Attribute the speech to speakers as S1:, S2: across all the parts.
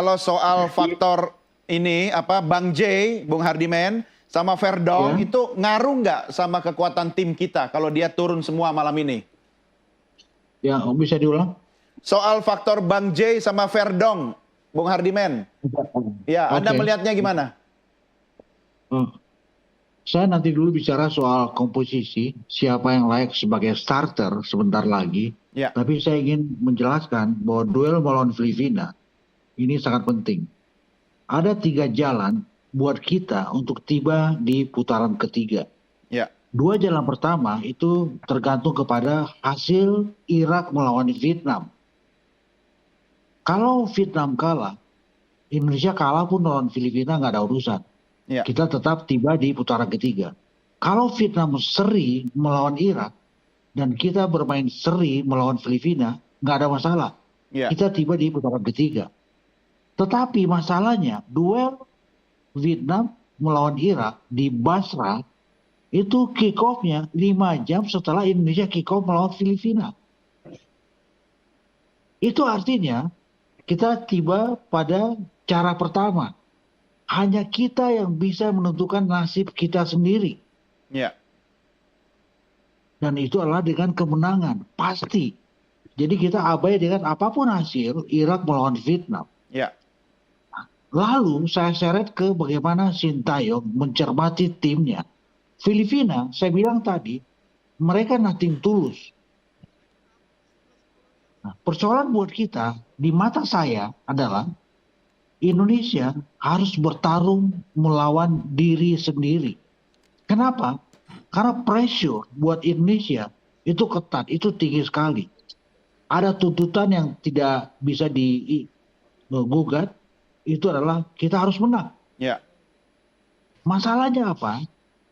S1: Kalau soal faktor ini apa Bang J, Bung Hardiman sama Verdong
S2: Ya,
S1: itu ngaruh nggak sama kekuatan tim kita kalau dia turun semua malam ini?
S2: ya bisa diulang?
S1: Soal faktor Bang J sama Verdong, Bung Hardiman. Ya, Anda
S2: Oke.
S1: melihatnya gimana?
S2: Eh, Saya nanti dulu bicara soal komposisi, siapa yang layak sebagai starter sebentar lagi.
S1: Ya,
S2: Tapi saya ingin menjelaskan bahwa duel melawan Filipina ini sangat penting. Ada 3 jalan buat kita untuk tiba di putaran ketiga.
S1: ya,
S2: 2 jalan pertama itu tergantung kepada hasil Irak melawan Vietnam. Kalau Vietnam kalah, Indonesia kalah pun melawan Filipina nggak ada urusan.
S1: ya,
S2: Kita tetap tiba di putaran ketiga. Kalau Vietnam seri melawan Irak dan kita bermain seri melawan Filipina, nggak ada masalah.
S1: ya,
S2: Kita tiba di putaran ketiga. Tetapi masalahnya duel Vietnam melawan Irak di Basra itu kick off-nya 5 jam setelah Indonesia kick off melawan Filipina. Itu artinya kita tiba pada cara pertama. Hanya kita yang bisa menentukan nasib kita sendiri.
S1: ya,
S2: Dan itu adalah dengan kemenangan. Pasti. Jadi kita abai dengan apapun hasil Irak melawan Vietnam.
S1: ya,
S2: Lalu saya seret ke bagaimana Sintayong mencermati timnya. Filipina, saya bilang tadi, mereka nothing tulus. Nah, persoalan buat kita, di mata saya adalah Indonesia harus bertarung melawan diri sendiri. Kenapa? Karena pressure buat Indonesia itu ketat, itu tinggi sekali. Ada tuntutan yang tidak bisa digugat, itu adalah kita harus menang.
S1: ya,
S2: Masalahnya apa?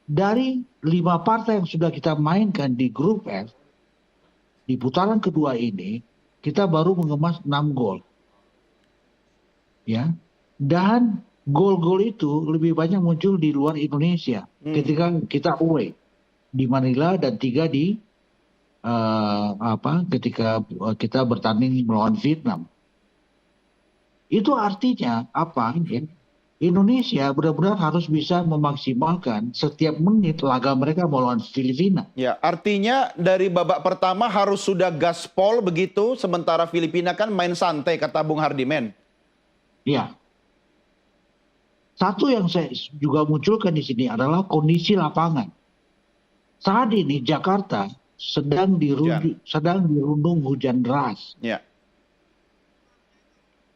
S2: Dari 5 partai yang sudah kita mainkan di grup F, di putaran kedua ini, kita baru mengemas 6 gol. Ya. Dan gol-gol itu lebih banyak muncul di luar Indonesia ketika kita away di Manila dan 3 di ketika kita bertanding melawan Vietnam. Itu artinya apa? Ya? Indonesia benar-benar harus bisa memaksimalkan setiap menit laga mereka melawan Filipina.
S1: ya. Artinya dari babak pertama harus sudah gaspol begitu, sementara Filipina kan main santai kata Bung Hardiman.
S2: Ya. Satu yang saya juga munculkan di sini adalah kondisi lapangan. Saat ini Jakarta sedang dirundung hujan deras.
S1: Ya,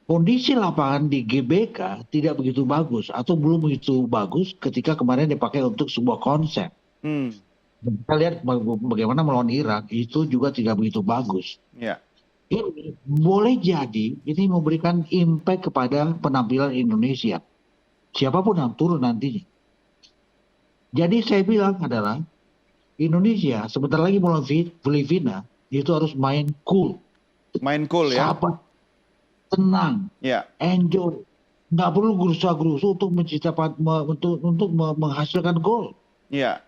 S2: Kondisi lapangan di GBK tidak begitu bagus atau belum begitu bagus ketika kemarin dipakai untuk sebuah konsep. Dan kita lihat bagaimana melawan Irak itu juga tidak begitu bagus.
S1: ya,
S2: Ini boleh jadi ini memberikan impact kepada penampilan Indonesia. Siapapun yang turun nantinya. Jadi saya bilang adalah Indonesia sebentar lagi melawan Filipina itu harus main cool.
S1: main cool ya.
S2: Sabar, tenang,
S1: Ya,
S2: enjoy. Nggak perlu gerusa-gerusu untuk menghasilkan gol.
S1: ya.